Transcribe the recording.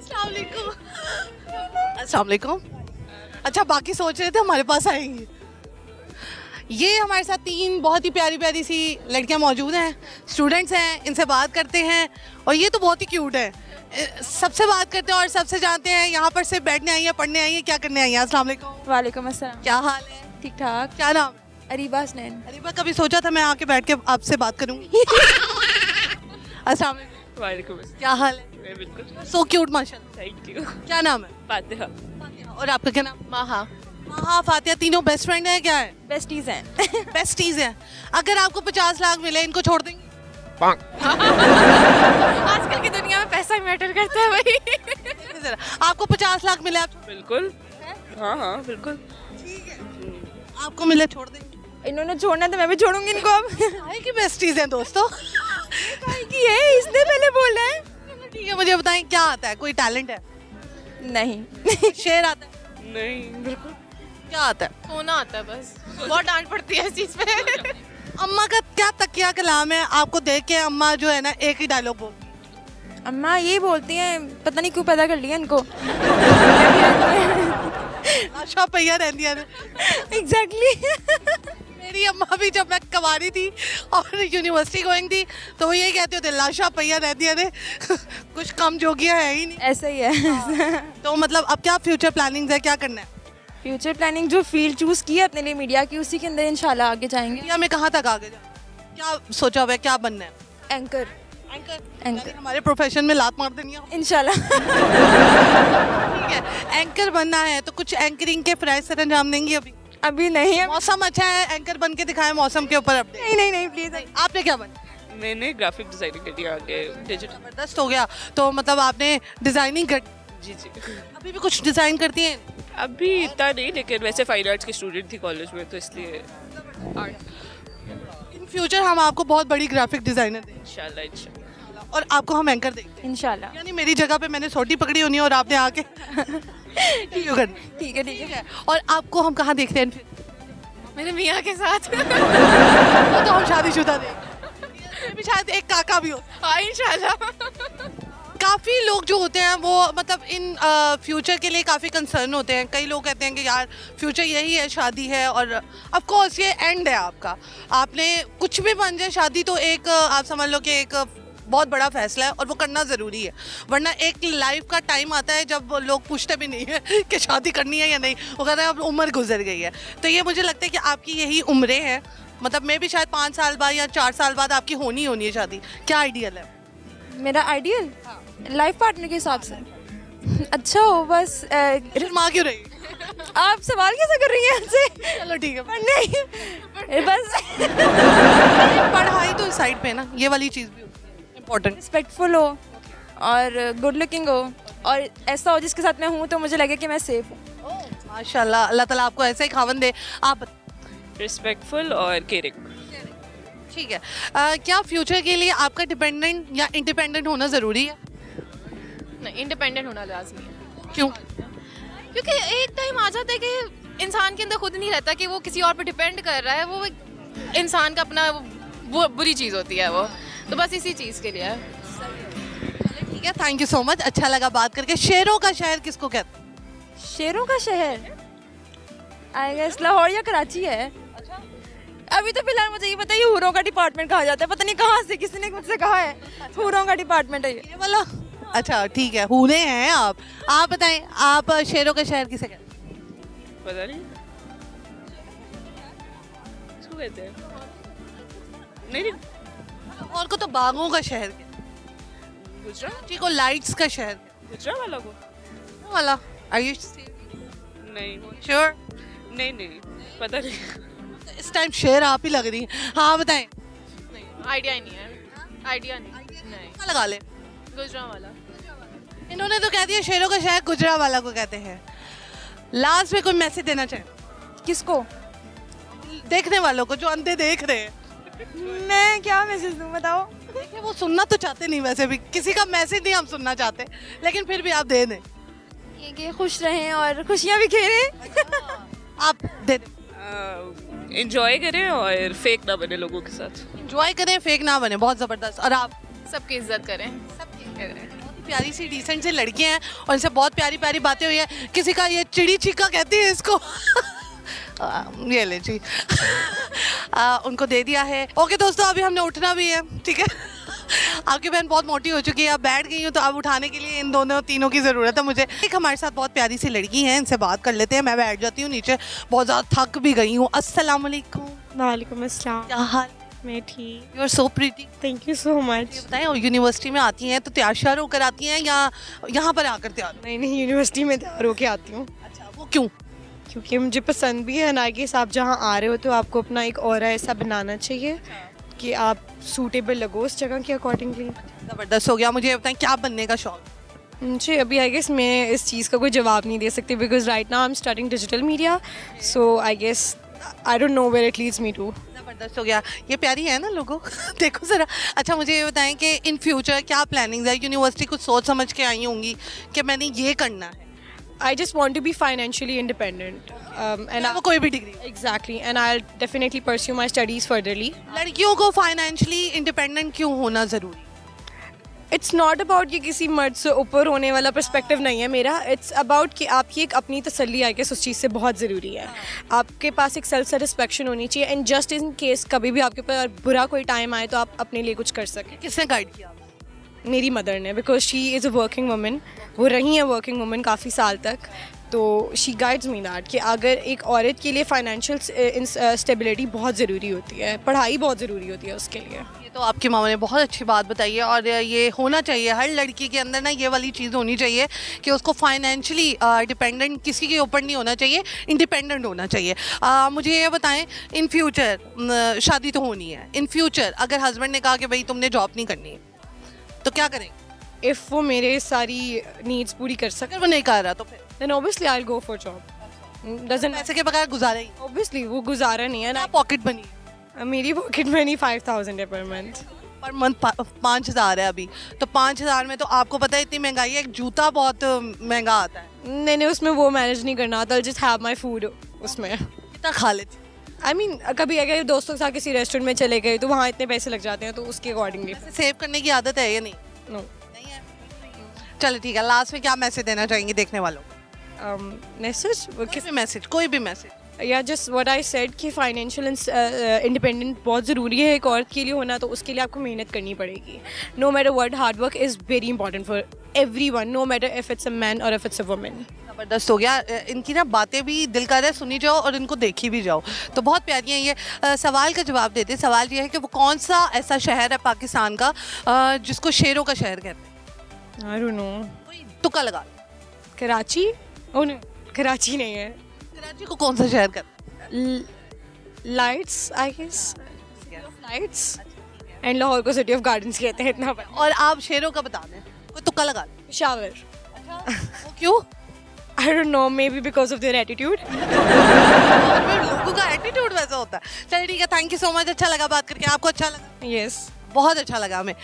अस्सलाम वालेकुम। अस्सलाम वालेकुम। अच्छा, बाकी सोच रहे थे हमारे पास आएंगी। ये हमारे साथ 3 बहुत ही प्यारी प्यारी सी लड़कियां मौजूद हैं, स्टूडेंट्स हैं, इनसे बात करते हैं। और ये तो बहुत ही क्यूट है। सबसे बात करते हैं और सबसे जानते हैं यहाँ पर सिर्फ बैठने आई हैं, पढ़ने आई हैं, क्या करने आई हैं। अस्सलाम वालेकुम। वालेकुम अस्सलाम। क्या हाल है? ठीक ठाक। क्या नाम है? अरीबा हसनैन। अरीबा, कभी सोचा था मैं आके बैठ के आपसे बात करूँगी? अस्सलाम वालेकुम। वालेकुम अस्सलाम। क्या हाल है? मैं बिल्कुल। सो क्यूट माशाल्लाह। Thank you. क्या नाम है? फातिहा। और आपका क्या नाम? माहा। हाँ, फातिहा। तीनों बेस्ट फ्रेंड है क्या है? बेस्टीज हैं। बेस्टीज हैं। अगर आपको 50 लाख मिले, इनको छोड़ देंगे? आजकल की दुनिया में पैसा ही मैटर करता है भाई। जरा, आपको 50 लाख मिले, आप बिल्कुल। हाँ हाँ बिल्कुल। आपको मिले, छोड़ देंगे? इन्होंने छोड़ना तो मैं भी छोड़ूंगी इनको अब। काहे की बेस्टीज हैं दोस्तों? की है इसने पहले बोला है। ठीक है, मुझे बताएं क्या आता है? कोई टैलेंट है? नहीं। शेर आता है? नहीं बिल्कुल। क्या आता है? सोना आता है बस। बहुत डांट पड़ती है इस चीज पे। अम्मा का क्या तकिया कलाम है? आपको देख के अम्मा जो है ना एक ही डायलॉग बोलती अम्मा ये बोलती हैं, पता नहीं क्यों पैदा कर लिया इनको। है, आशा पैया रहती है। एग्जैक्टली। मेरी अम्मा भी जब मैं कवारी थी और यूनिवर्सिटी गोइंग थी तो वो यही कहते होते, लाशा पैया रहती है। कुछ कम जोगियां है ही नहीं। ऐसा ही है। तो मतलब अब क्या फ्यूचर प्लानिंग्स है, क्या करना है? फ्यूचर प्लानिंग जो फील्ड चूज की है अपने लिए मीडिया की, उसी के अंदर इंशाल्लाह आगे जाएंगे। इंडिया में कहाँ तक आगे जाए? क्या सोचा हुआ है, क्या बनना है? एंकर। एंकर। एंकर। हमारे प्रोफेशन में लात मार देनी है। इंशाल्लाह। ठीक है, एंकर बनना है तो कुछ एंकरिंग के प्राइस सर अंजाम देंगी अभी? अभी नहीं है। मौसम अच्छा है, एंकर बन के दिखाएं मौसम के ऊपर अपडेट। नहीं नहीं नहीं प्लीज। आपने क्या बना? मैंने ग्राफिक डिजाइनिंग करी आगे डिजिटल। जबरदस्त हो गया। तो मतलब आपने डिजाइनिंग कर, जी जी। अभी भी कुछ डिजाइन करती हैं? अभी इतना नहीं, लेकिन वैसे फाइन आर्ट्स की स्टूडेंट थी कॉलेज में, तो इसलिए इन फ्यूचर हम आपको बहुत बड़ी ग्राफिक डिजाइनर देंगे इंशाल्लाह इंशाल्लाह। और आपको हम एंकर देंगे। इंशाल्लाह। यानी मेरी जगह पे मैंने सोटी पकड़ी होनी है और आपने आके क्यों करना? ठीक है ठीक है। और आपको हम कहाँ देखते हैं फिर? मेरे मियाँ के साथ। वो तो हम शादीशुदा देंगे। भी शायद एक काका भी हो। हाँ इंशाल्लाह। काफ़ी लोग जो होते हैं वो मतलब इन फ्यूचर के लिए काफ़ी कंसर्न होते हैं। कई लोग कहते हैं कि यार फ्यूचर यही है, शादी है, और ऑफ कोर्स ये एंड है आपका। आपने कुछ भी बन जाए, शादी तो एक आप समझ लो कि एक बहुत बड़ा फैसला है और वो करना ज़रूरी है। वरना एक लाइफ का टाइम आता है जब लोग पूछते भी नहीं है कि शादी करनी है या नहीं, वो कहते हैं अब उम्र गुजर गई है। तो ये मुझे लगता है कि आपकी यही उम्रें हैं, मतलब मैं भी शायद 5 साल बाद या 4 साल बाद आपकी होनी है शादी। क्या आइडियल है? मेरा आइडियल लाइफ पार्टनर के हिसाब से अच्छा हो बस। शर्मा क्यों रही? आप सवाल कैसे कर रही हैं हमसे? चलो ठीक है। नहीं बस पढ़ाई तो साइड पे ना, ये वाली चीज़ भी इम्पोर्टेंट। रिस्पेक्टफुल हो और गुड लुकिंग हो और ऐसा हो जिसके साथ मैं हूँ तो मुझे लगे कि मैं सेफ हूँ। माशाल्लाह, अल्लाह ताला आपको ऐसे ही खावन दे। आप रिस्पेक्टफुल और केयरिंग। ठीक है। क्या फ्यूचर के लिए आपका डिपेंडेंट या इंडिपेंडेंट होना ज़रूरी है? नहीं, इंडिपेंडेंट होना लाजमी है। क्यों? क्योंकि एक टाइम आ जाता है कि इंसान के अंदर खुद नहीं रहता कि वो किसी और पे डिपेंड कर रहा है। वो एक इंसान का अपना वो बुरी चीज़ होती है वो, तो बस इसी चीज़ के लिए है। ठीक है, थैंक यू सो मच, अच्छा लगा बात करके। शेरों का शहर किसको कहते हैं? शेरों का शहर आई गेस लाहौर या कराची है। अभी तो फिलहाल मुझे ये पता है ये हूरों का डिपार्टमेंट कहा जाता है, पता नहीं कहाँ से किसी ने मुझसे कहा है हूरों का डिपार्टमेंट है ये वाला? अच्छा ठीक है, हूने हैं आप बताएं, आप शेरों का शहर किसे कहते हैं? पता नहीं इसको कहते हैं। नहीं और को तो बागों का शहर कहते हैं, गुजरात। ठीक, को लाइट्स का शहर कहते हैं। गुजरात वाला को वो वाला आर यू नहीं श्योर? नहीं नहीं पता नहीं। इस टाइम शेर आप ही लग रही हैं। हाँ बताएं। आइडिया ही नहीं है। आइडिया नहीं। क्या लगा ले? गुजरात वाला। इन्होंने तो कह दिया शेरों का शहर गुजरात वाला को कहते हैं। लास्ट में कोई मैसेज देना चाहे किसको? देखने वालों को जो अंधे देख रहे हैं? मैं क्या मैसेज दूँ बताओ? देखिए वो सुनना तो चाहते नहीं, वैसे भी किसी का मैसेज नहीं हम सुनना चाहते, लेकिन फिर भी आप दे दें। कि खुश रहें और खुशियाँ भी खेलें। आप दे दें। एंजॉय करें और फेक ना बने लोगों के साथ। एंजॉय करें, फेक ना बने, बहुत ज़बरदस्त। और आप? सबकी इज्जत करें। सबकी प्यारी सी डिसेंट सी लड़कियां हैं और इनसे बहुत प्यारी प्यारी बातें हुई हैं। किसी का ये चिड़ी छिक्का कहती है इसको ये ले जी उनको दे दिया है। ओके दोस्तों, अभी हमने उठना भी है, ठीक है। आपकी बहन बहुत मोटी हो चुकी है, अब बैठ गई हूँ तो अब उठाने के लिए इन दोनों तीनों की ज़रूरत है मुझे। एक हमारे साथ बहुत प्यारी सी लड़की है, इनसे बात कर लेते हैं। मैं बैठ जाती हूँ नीचे, बहुत ज़्यादा थक भी गई हूँ। अस्सलाम वालेकुम। वालेकुम अस्सलाम। क्या हाल? मैं ठीक। You are so pretty. Thank you so much. ये बताएं, यूनिवर्सिटी में आती हैं तो तैयार श्यार होकर आती हैं या यहाँ पर आकर तैयार? नहीं नहीं, यूनिवर्सिटी में तैयार होके आती हूँ अच्छा, वो क्यों? क्योंकि मुझे पसंद भी है। ना कि आप जहाँ आ रहे हो तो आपको अपना एक ऑरा ऐसा बनाना चाहिए कि आप सूटेबल लगो उस जगह के अकॉर्डिंगली। ज़बरदस्त हो गया। मुझे ये बताएं, क्या बनने का शौक? मुझे अभी आई गेस मैं इस चीज़ का कोई जवाब नहीं दे सकती because right now I am studying digital media, so I guess I don't know where it leads me to. ज़बरदस्त हो गया। ये प्यारी है ना लोगों देखो ज़रा। अच्छा, मुझे ये बताएं कि इन फ्यूचर क्या प्लानिंग्स है? यूनिवर्सिटी कुछ सोच समझ के आई होंगी कि मैंने ये करना है। I just want to be financially independent. And वो कोई भी degree. exactly, and I'll definitely pursue my studies furtherly. लड़कियों को फाइनेंशियली इंडिपेंडेंट क्यों होना ज़रूरी? It's not about कि किसी मर्द से ऊपर होने वाला पर्सपेक्टिव नहीं है मेरा. It's about कि आपकी एक अपनी तसल्ली आई गेस उस चीज़ से बहुत ज़रूरी है. आपके पास एक सेल्फ सेटिस्फेक्शन होनी चाहिए एंड जस्ट इन केस कभी भी आपके ऊपर बुरा कोई टाइम आए तो आप अपने लिए कुछ कर सकें. किसने गाइड किया? मेरी मदर ने, because she is a working woman. वो रही हैं वर्किंग वुमन काफ़ी साल तक, तो शी गाइड्स मी दैट कि अगर एक औरत के लिए फाइनेंशियल स्टेबिलिटी बहुत ज़रूरी होती है, पढ़ाई बहुत ज़रूरी होती है उसके लिए. ये तो आपकी मामा ने बहुत अच्छी बात बताई है और ये होना चाहिए हर लड़की के अंदर ना, ये वाली चीज़ होनी चाहिए कि उसको फाइनेंशियली डिपेंडेंट किसी के ऊपर नहीं होना चाहिए, इंडिपेंडेंट होना चाहिए. मुझे ये बताएं, इन फ्यूचर शादी तो होनी है, इन फ्यूचर अगर हस्बैंड ने कहा कि भाई तुमने जॉब नहीं करनी है तो क्या करेंगे? इफ़ वो मेरे सारी नीड्स पूरी कर सके, अगर वो नहीं कर रहा तो फिर then obviously I'll go for job. Doesn't पैसे के बगैर गुजारा ही obviously वो गुजारा नहीं है ना. पॉकेट बनी मेरी पॉकेट मनी 5,000 है पर मंथ. पर मंथ 5,000 है अभी, तो 5,000 में तो आपको पता है इतनी महंगाई है, एक जूता बहुत महंगा आता है. नहीं नहीं, उसमें वो मैनेज नहीं करना आता. जस्ट हैव माई फूड उसमें. कितना खा लेते? आई मीन कभी अगर दोस्तों के साथ किसी रेस्टोरेंट में चले गए तो वहाँ इतने पैसे लग जाते हैं तो उसके अकॉर्डिंगली. सेव करने की आदत है या नहीं? नो. नहीं है. चलो ठीक है, लास्ट में क्या मैसेज देना चाहेंगे देखने वालों को? मैसेज कोई भी मैसेज. या जस्ट व्हाट आई सेड कि फाइनेंशियल इंडिपेंडेंट बहुत ज़रूरी है एक औरत के लिए होना, तो उसके लिए आपको मेहनत करनी पड़ेगी. No matter what, hard work is very important for everyone, no matter if it's a man or if it's a woman. ज़बरदस्त हो गया. इनकी ना बातें भी दिल कर रहा है सुनी जाओ और इनको देखी भी जाओ, तो बहुत प्यारी हैं ये. सवाल का जवाब देते. सवाल ये है कि वो कौन सा ऐसा शहर है पाकिस्तान का जिसको शेरों का शहर कहते हैं? आई डोंट नो. कोई तुक्का लगा. कराची? ओह नहीं, कराची नहीं है. कराची को कौन सा शहर कहते हैं? Lights I guess. Lights. And Lahore को सिटी ऑफ गार्डन्स कहते हैं, इतना पता. और आप शेरों का बता दें, कोई तुक्का लगा दें. पेशावर. वो क्यों? I don't know, maybe because of their attitude. लोगों का एटीट्यूड वैसा होता है. चलिए ठीक है, थैंक यू सो मच. अच्छा लगा बात करके. आपको अच्छा लगा? Yes. बहुत अच्छा लगा हमें.